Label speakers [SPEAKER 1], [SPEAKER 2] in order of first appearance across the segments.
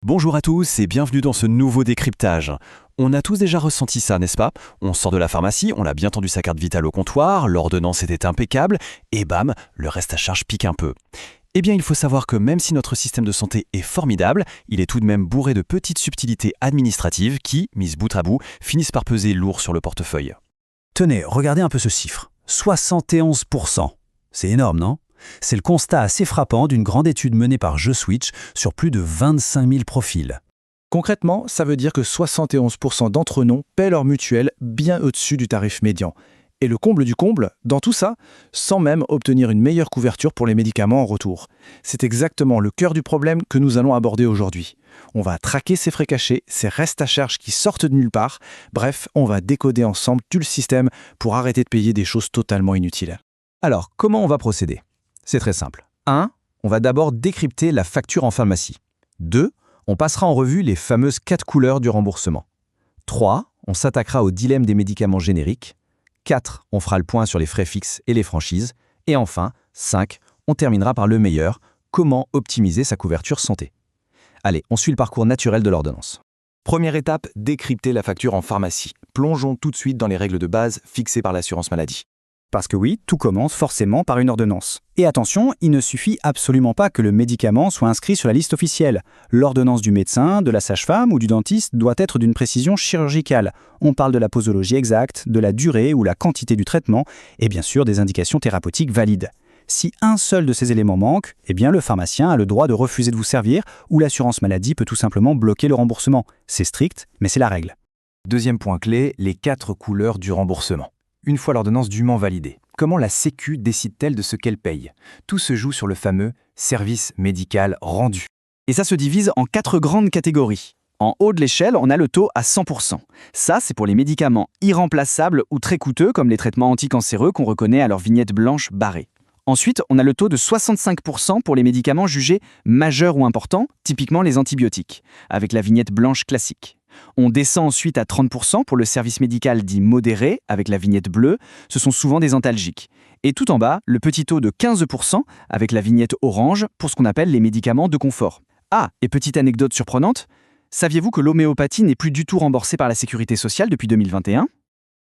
[SPEAKER 1] Bonjour à tous et bienvenue dans ce nouveau décryptage. On a tous déjà ressenti ça, n'est-ce pas? On sort de la pharmacie, on a bien tendu sa carte vitale au comptoir, l'ordonnance était impeccable, et bam, le reste à charge pique un peu. Eh bien, il faut savoir que même si notre système de santé est formidable, il est tout de même bourré de petites subtilités administratives qui, mises bout à bout, finissent par peser lourd sur le portefeuille.
[SPEAKER 2] Tenez, regardez un peu ce chiffre. 71%. C'est énorme, non? C'est le constat assez frappant d'une grande étude menée par JeSwitch sur plus de 25 000 profils.
[SPEAKER 3] Concrètement, ça veut dire que 71% d'entre nous paient leur mutuelle bien au-dessus du tarif médian. Et le comble du comble, dans tout ça, sans même obtenir une meilleure couverture pour les médicaments en retour. C'est exactement le cœur du problème que nous allons aborder aujourd'hui. On va traquer ces frais cachés, ces restes à charge qui sortent de nulle part. Bref, on va décoder ensemble tout le système pour arrêter de payer des choses totalement inutiles.
[SPEAKER 2] Alors, comment on va procéder? C'est très simple. 1. On va d'abord décrypter la facture en pharmacie. 2. On passera en revue les fameuses 4 couleurs du remboursement. 3. On s'attaquera au dilemme des médicaments génériques. 4. On fera le point sur les frais fixes et les franchises. Et enfin, 5. On terminera par le meilleur, comment optimiser sa couverture santé. Allez, on suit le parcours naturel de l'ordonnance.
[SPEAKER 1] Première étape, décrypter la facture en pharmacie. Plongeons tout de suite dans les règles de base fixées par l'assurance maladie.
[SPEAKER 4] Parce que oui, tout commence forcément par une ordonnance. Et attention, il ne suffit absolument pas que le médicament soit inscrit sur la liste officielle. L'ordonnance du médecin, de la sage-femme ou du dentiste doit être d'une précision chirurgicale. On parle de la posologie exacte, de la durée ou la quantité du traitement, et bien sûr des indications thérapeutiques valides. Si un seul de ces éléments manque, eh bien le pharmacien a le droit de refuser de vous servir ou l'assurance maladie peut tout simplement bloquer le remboursement. C'est strict, mais c'est la règle.
[SPEAKER 5] Deuxième point clé, les 4 couleurs du remboursement. Une fois l'ordonnance dûment validée, comment la Sécu décide-t-elle de ce qu'elle paye? Tout se joue sur le fameux service médical rendu.
[SPEAKER 4] Et ça se divise en 4 grandes catégories. En haut de l'échelle, on a le taux à 100%. Ça, c'est pour les médicaments irremplaçables ou très coûteux comme les traitements anticancéreux qu'on reconnaît à leur vignette blanche barrée. Ensuite, on a le taux de 65% pour les médicaments jugés majeurs ou importants, typiquement les antibiotiques, avec la vignette blanche classique. On descend ensuite à 30% pour le service médical dit modéré, avec la vignette bleue, ce sont souvent des antalgiques. Et tout en bas, le petit taux de 15% avec la vignette orange pour ce qu'on appelle les médicaments de confort. Ah, et petite anecdote surprenante, saviez-vous que l'homéopathie n'est plus du tout remboursée par la Sécurité sociale depuis 2021 ?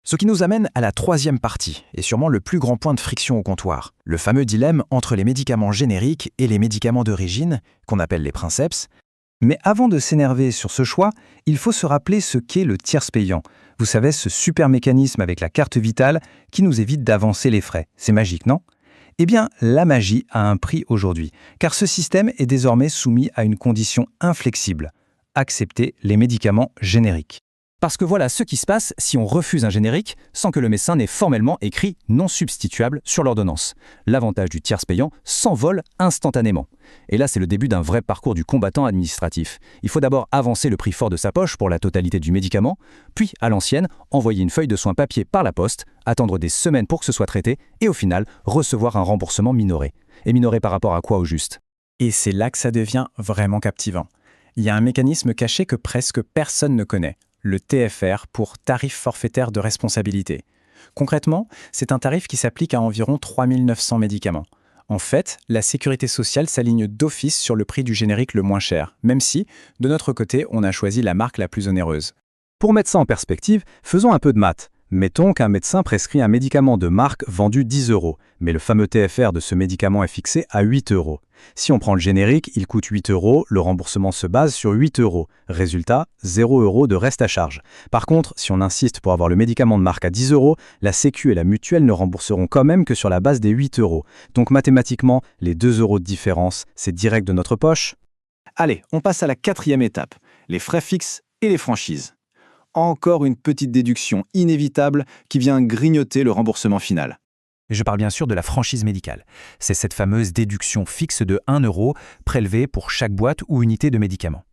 [SPEAKER 5] Ce qui nous amène à la troisième partie, et sûrement le plus grand point de friction au comptoir, le fameux dilemme entre les médicaments génériques et les médicaments d'origine, qu'on appelle les princeps.
[SPEAKER 2] Mais avant de s'énerver sur ce choix, il faut se rappeler ce qu'est le tiers payant. Vous savez, ce super mécanisme avec la carte vitale qui nous évite d'avancer les frais. C'est magique, non? Eh bien, la magie a un prix aujourd'hui, car ce système est désormais soumis à une condition inflexible. Accepter les médicaments génériques. Parce que voilà ce qui se passe si on refuse un générique sans que le médecin n'ait formellement écrit non substituable sur l'ordonnance. L'avantage du tiers payant s'envole instantanément. Et là, c'est le début d'un vrai parcours du combattant administratif. Il faut d'abord avancer le prix fort de sa poche pour la totalité du médicament, puis, à l'ancienne, envoyer une feuille de soins papier par la poste, attendre des semaines pour que ce soit traité, et au final, recevoir un remboursement minoré. Et minoré par rapport à quoi au juste?
[SPEAKER 6] Et c'est là que ça devient vraiment captivant. Il y a un mécanisme caché que presque personne ne connaît. Le TFR pour tarif forfaitaire de responsabilité. Concrètement, c'est un tarif qui s'applique à environ 3 900 médicaments. En fait, la Sécurité sociale s'aligne d'office sur le prix du générique le moins cher, même si, de notre côté, on a choisi la marque la plus onéreuse.
[SPEAKER 2] Pour mettre ça en perspective, faisons un peu de maths. Mettons qu'un médecin prescrit un médicament de marque vendu 10 €, mais le fameux TFR de ce médicament est fixé à 8 €. Si on prend le générique, il coûte 8 €, le remboursement se base sur 8 €. Résultat, 0 € de reste à charge. Par contre, si on insiste pour avoir le médicament de marque à 10 €, la Sécu et la mutuelle ne rembourseront quand même que sur la base des 8 €. Donc mathématiquement, les 2 € de différence, c'est direct de notre poche.
[SPEAKER 3] Allez, on passe à la 4e étape, les frais fixes et les franchises. Encore une petite déduction inévitable qui vient grignoter le remboursement final.
[SPEAKER 5] Je parle bien sûr de la franchise médicale. C'est cette fameuse déduction fixe de 1 € prélevée pour chaque boîte ou unité de médicaments.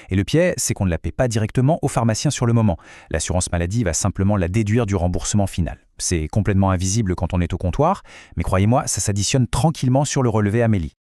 [SPEAKER 5] Et le piège, c'est qu'on ne la paie pas directement au pharmacien sur le moment. L'assurance maladie va simplement la déduire du remboursement final. C'est complètement invisible quand on est au comptoir, mais croyez-moi, ça s'additionne tranquillement sur le relevé Amélie.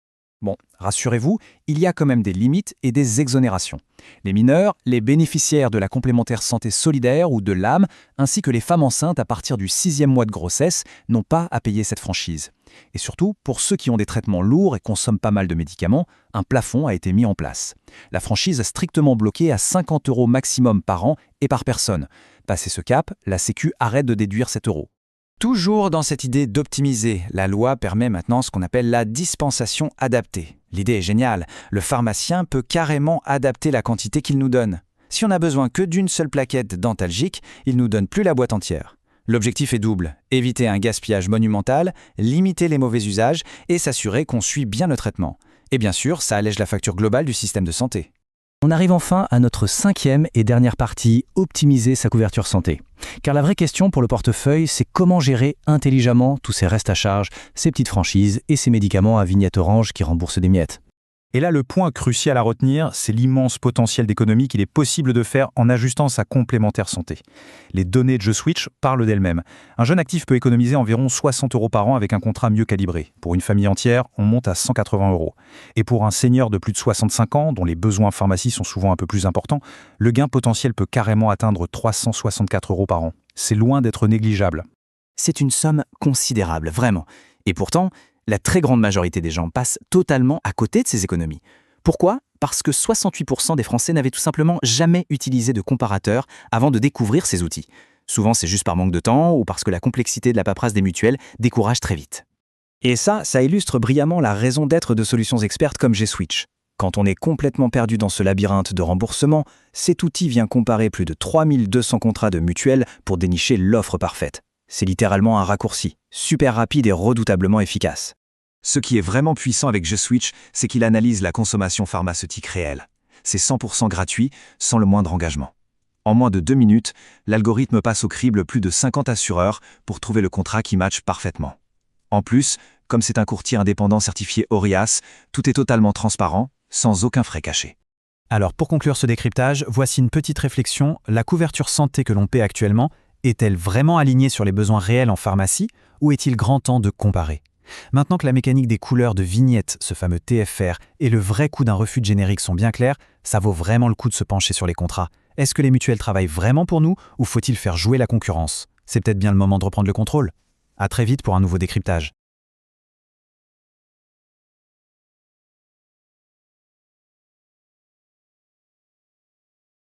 [SPEAKER 6] Bon, rassurez-vous, il y a quand même des limites et des exonérations. Les mineurs, les bénéficiaires de la complémentaire santé solidaire ou de l'AME, ainsi que les femmes enceintes à partir du 6e mois de grossesse, n'ont pas à payer cette franchise. Et surtout, pour ceux qui ont des traitements lourds et consomment pas mal de médicaments, un plafond a été mis en place. La franchise est strictement bloquée à 50 € maximum par an et par personne. Passé ce cap, la Sécu arrête de déduire cet euro. Toujours dans cette idée d'optimiser, la loi permet maintenant ce qu'on appelle la dispensation adaptée. L'idée est géniale, le pharmacien peut carrément adapter la quantité qu'il nous donne. Si on a besoin que d'une seule plaquette dentalgique, il nous donne plus la boîte entière. L'objectif est double, éviter un gaspillage monumental, limiter les mauvais usages et s'assurer qu'on suit bien le traitement. Et bien sûr, ça allège la facture globale du système de santé.
[SPEAKER 5] On arrive enfin à notre 5e et dernière partie, optimiser sa couverture santé. Car la vraie question pour le portefeuille, c'est comment gérer intelligemment tous ces restes à charge, ces petites franchises et ces médicaments à vignette orange qui remboursent des miettes.
[SPEAKER 3] Et là, le point crucial à retenir, c'est l'immense potentiel d'économie qu'il est possible de faire en ajustant sa complémentaire santé. Les données de JustSwitch parlent d'elles-mêmes. Un jeune actif peut économiser environ 60 € par an avec un contrat mieux calibré. Pour une famille entière, on monte à 180 €. Et pour un senior de plus de 65 ans, dont les besoins en pharmacie sont souvent un peu plus importants, le gain potentiel peut carrément atteindre 364 € par an. C'est loin d'être négligeable.
[SPEAKER 4] C'est une somme considérable, vraiment. Et pourtant, la très grande majorité des gens passent totalement à côté de ces économies. Pourquoi ? Parce que 68% des Français n'avaient tout simplement jamais utilisé de comparateur avant de découvrir ces outils. Souvent, c'est juste par manque de temps ou parce que la complexité de la paperasse des mutuelles décourage très vite.
[SPEAKER 6] Et ça illustre brillamment la raison d'être de solutions expertes comme JustSwitch. Quand on est complètement perdu dans ce labyrinthe de remboursement, cet outil vient comparer plus de 3200 contrats de mutuelles pour dénicher l'offre parfaite. C'est littéralement un raccourci, super rapide et redoutablement efficace.
[SPEAKER 1] Ce qui est vraiment puissant avec JustSwitch, c'est qu'il analyse la consommation pharmaceutique réelle. C'est 100% gratuit, sans le moindre engagement. En moins de 2 minutes, l'algorithme passe au crible plus de 50 assureurs pour trouver le contrat qui matche parfaitement. En plus, comme c'est un courtier indépendant certifié Orias, tout est totalement transparent, sans aucun frais caché.
[SPEAKER 5] Alors pour conclure ce décryptage, voici une petite réflexion. La couverture santé que l'on paie actuellement, est-elle vraiment alignée sur les besoins réels en pharmacie ou est-il grand temps de comparer ? Maintenant que la mécanique des couleurs de vignettes, ce fameux TFR, et le vrai coût d'un refus de générique sont bien clairs, ça vaut vraiment le coup de se pencher sur les contrats. Est-ce que les mutuelles travaillent vraiment pour nous ou faut-il faire jouer la concurrence ? C'est peut-être bien le moment de reprendre le contrôle. À très vite pour un nouveau décryptage.